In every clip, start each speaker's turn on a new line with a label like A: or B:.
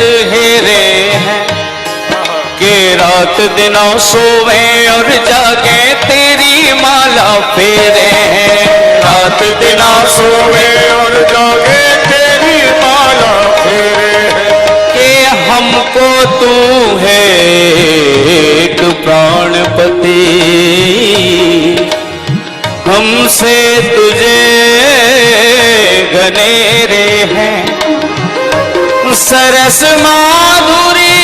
A: हेरे हैं कि रात दिनों सोवे और जागे तेरी माला फेरे हैं।
B: रात दिना सोवे और जागे तेरी माला फेरे हैं
A: कि हमको तू है एक प्राणपति, हमसे तुझे घनेरे हैं। सरस माधुरी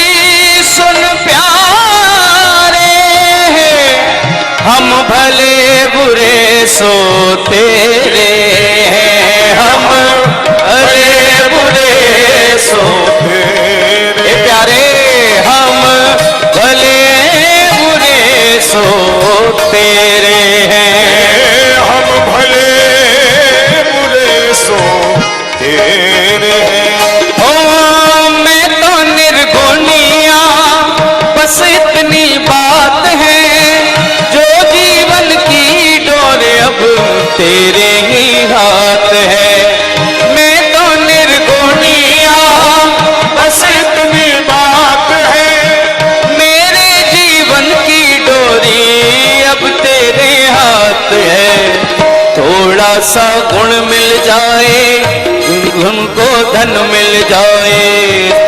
A: सुन प्यारे हैं, हम भले बुरे सो तेरे हैं, हम भले बुरे सो तेरे प्यारे, हम भले बुरे सो तेरे हैं,
B: हम भले बुरे सो तेरे हैं।
A: ओ मैं तो निर्गुणिया बस इतनी बात है, जो जीवन की डोर अब तेरे ही हाथ है। मैं तो निर्गुणिया बस इतनी बात है, मेरे जीवन की डोरी अब तेरे हाथ है। थोड़ा सा गुण मिल जाए उनको धन मिल जाए,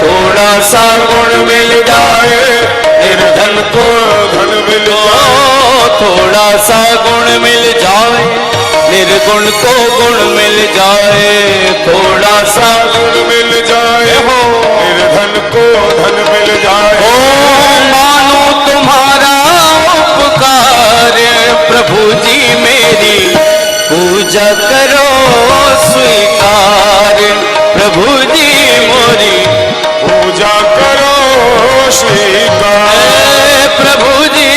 A: थोड़ा सा गुण मिल जाए निर्धन को धन मिल जाए, थोड़ा सा गुण मिल जाए निर्गुण को गुण मिल जाए, थोड़ा सा
B: गुण मिल जाए हो निर्धन को धन मिल जाए।
A: ओ मानो तुम्हारा उपकार प्रभु जी मेरी पूजा करो स्वीकार, प्रभु जी मोरी
B: पूजा करो स्वीकार,
A: प्रभु जी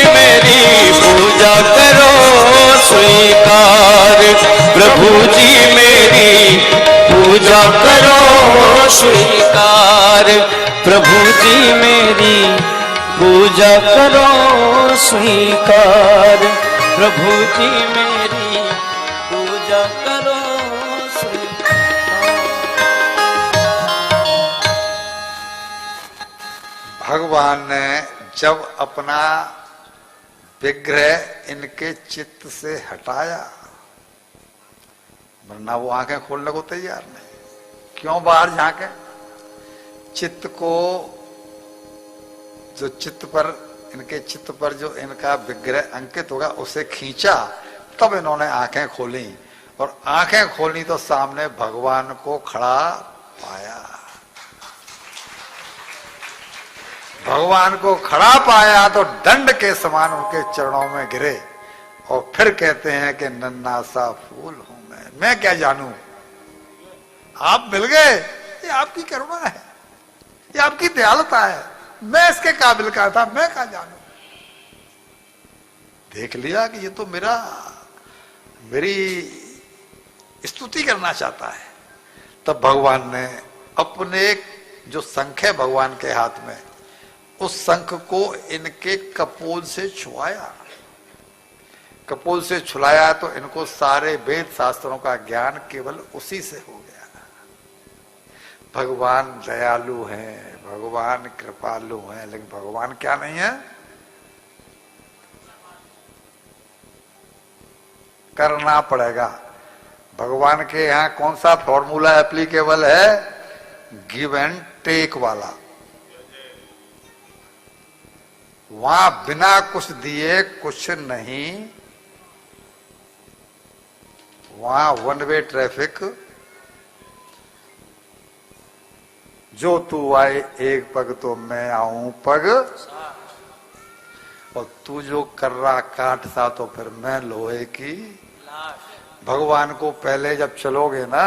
A: मेरी पूजा करो स्वीकार, प्रभु जी मेरी पूजा करो स्वीकार, प्रभु जी मेरी पूजा करो स्वीकार, प्रभु जी मेरी पूजा करो स्वीकार।
C: भगवान ने जब अपना विग्रह इनके चित्त से हटाया, वरना वो आंखें खोलने को तैयार नहीं। क्यों बाहर झांके? चित्त को, जो चित्त पर, इनके चित्त पर जो इनका विग्रह अंकित होगा उसे खींचा, तब इन्होंने आंखें खोली। और आंखें खोली तो सामने भगवान को खड़ा पाया। भगवान को खड़ा पाया तो दंड के समान उनके चरणों में गिरे और फिर कहते हैं कि नन्हा सा फूल हूं मैं क्या जानूं, आप मिल गए, ये आपकी करुणा है, ये आपकी दयालुता है, मैं इसके काबिल का था, मैं क्या जानूं। देख लिया कि ये तो मेरी स्तुति करना चाहता है। तब भगवान ने अपने जो शंख है भगवान के हाथ में, उस शंख को इनके कपोल से छुआया। कपोल से छुलाया तो इनको सारे वेद शास्त्रों का ज्ञान केवल उसी से हो गया। भगवान दयालु हैं, भगवान कृपालु हैं, लेकिन भगवान क्या नहीं है? करना पड़ेगा। भगवान के यहाँ कौन सा फॉर्मूला एप्लीकेबल है? गिव एंड टेक वाला। वहां बिना कुछ दिए कुछ नहीं, वहां वन वे ट्रैफिक। जो तू आए एक पग तो मैं आऊं पग, और तू जो कर्रा काट सा तो फिर मैं लोहे की। भगवान को पहले जब चलोगे ना,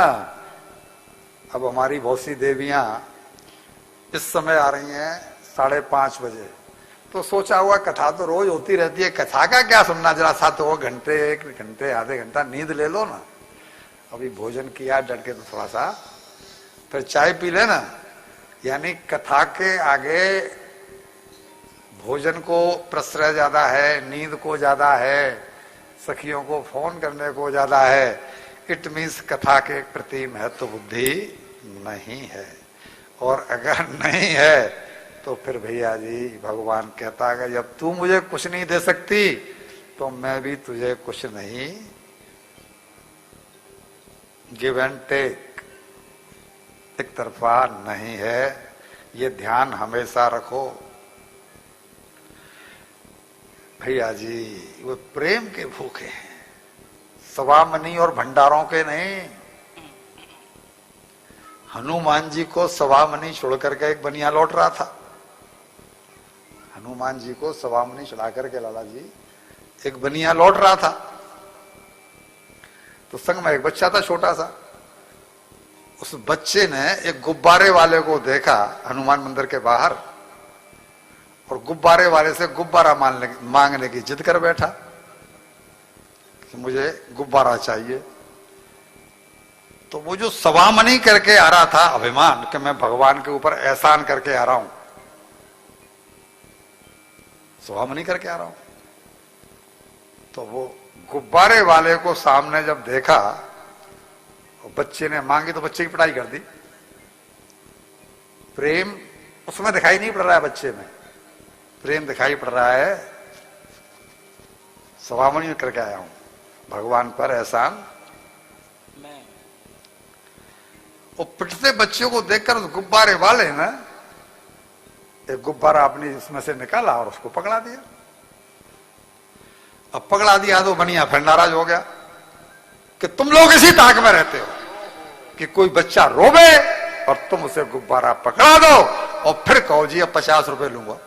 C: अब हमारी बहुत सी देवियां इस समय आ रही हैं 5:30 बजे, तो सोचा हुआ कथा तो रोज होती रहती है, कथा का क्या सुनना, जरा सा तो वो घंटे, 1 घंटे, आधे घंटा नींद ले लो ना। अभी भोजन किया डट के तो थोड़ा सा, फिर चाय पी लेना। यानी कथा के आगे भोजन को प्रश्रय ज्यादा है, नींद को ज्यादा है, सखियों को फोन करने को ज्यादा है। इट मीन्स कथा के प्रति महत्व बुद्धि नहीं है। और अगर नहीं है तो फिर भैया जी भगवान कहता है जब तू मुझे कुछ नहीं दे सकती तो मैं भी तुझे कुछ नहीं। गिव एंड टेक, एक तरफा नहीं है, ये ध्यान हमेशा रखो। भैया जी वो प्रेम के भूखे हैं, सवामनी और भंडारों के नहीं। हनुमान जी को सवामनी छोड़ करके एक बनिया लौट रहा था। हनुमान जी को सवामनी चढ़ा करके लाला जी एक बनिया लौट रहा था, तो संग में एक बच्चा था छोटा सा। उस बच्चे ने एक गुब्बारे वाले को देखा हनुमान मंदिर के बाहर, और गुब्बारे वाले से गुब्बारा मांगने की जिद कर बैठा कि मुझे गुब्बारा चाहिए। तो वो जो सवामनी करके आ रहा था, अभिमान कि मैं भगवान के ऊपर एहसान करके आ रहा हूं, सवामनी करके आ रहा हूं, तो वो गुब्बारे वाले को सामने जब देखा और बच्चे ने मांगी तो बच्चे की पिटाई कर दी। प्रेम उसमें दिखाई नहीं पड़ रहा है, बच्चे में प्रेम दिखाई पड़ रहा है। सवामनी में करके आया हूं, भगवान पर एहसान। वो पिटते बच्चों को देखकर उस गुब्बारे वाले ने एक गुब्बारा अपनी इसमें से निकाला और उसको पकड़ा दिया। अब पकड़ा दिया तो बनिया फिर नाराज हो गया कि तुम लोग इसी ताक में रहते हो कि कोई बच्चा रोवे और तुम उसे गुब्बारा पकड़ा दो और फिर कहो जी अब 50 रुपए लूंगा।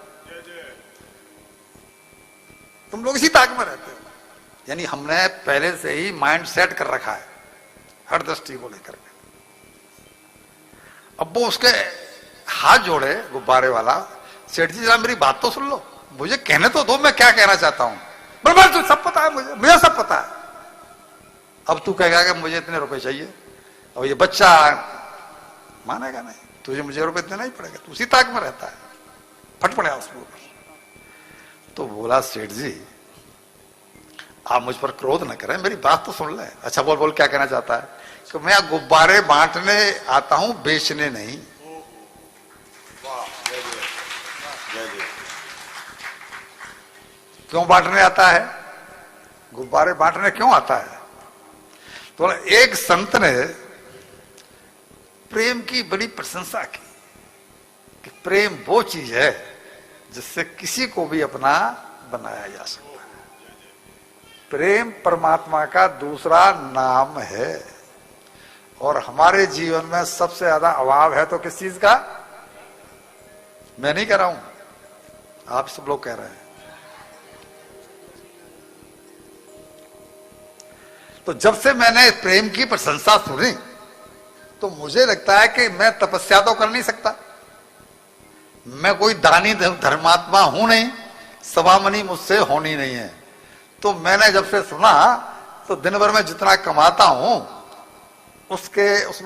C: तुम लोग इसी ताक में रहते हो। यानी हमने पहले से ही माइंड सेट कर रखा है हर दृष्टि को लेकर के। अब वो उसके हाथ जोड़े गुब्बारे वाला, सेठ जी जरा मेरी बात तो सुन लो, मुझे कहने तो दो मैं क्या कहना चाहता हूं। बराबर तू सब पता है, मुझे सब पता है। अब तू कहेगा कि मुझे इतने रुपए चाहिए, और ये बच्चा मानेगा नहीं, तुझे मुझे रुपए देना ही पड़ेगा, तू उसी ताक में रहता है। फट पड़ा उसके ऊपर। तो बोला सेठ जी आप मुझ पर क्रोध न करें, मेरी बात तो सुन ले। अच्छा बोल बोल क्या कहना चाहता है? कि मैं गुब्बारे बांटने आता हूं, बेचने नहीं। क्यों बांटने आता है? गुब्बारे बांटने क्यों आता है? तो एक संत ने प्रेम की बड़ी प्रशंसा की कि प्रेम वो चीज है जिससे किसी को भी अपना बनाया जा सकता है। प्रेम परमात्मा का दूसरा नाम है, और हमारे जीवन में सबसे ज्यादा अभाव है तो किस चीज का? मैं नहीं कह रहा हूं, आप सब लोग कह रहे हैं। तो जब से मैंने प्रेम की प्रशंसा सुनी तो मुझे लगता है कि मैं तपस्या तो कर नहीं सकता, मैं कोई दानी धर्मात्मा हूं नहीं, सवामनी मुझसे होनी नहीं है। तो मैंने जब से सुना तो दिन भर में जितना कमाता हूं उसके उसमें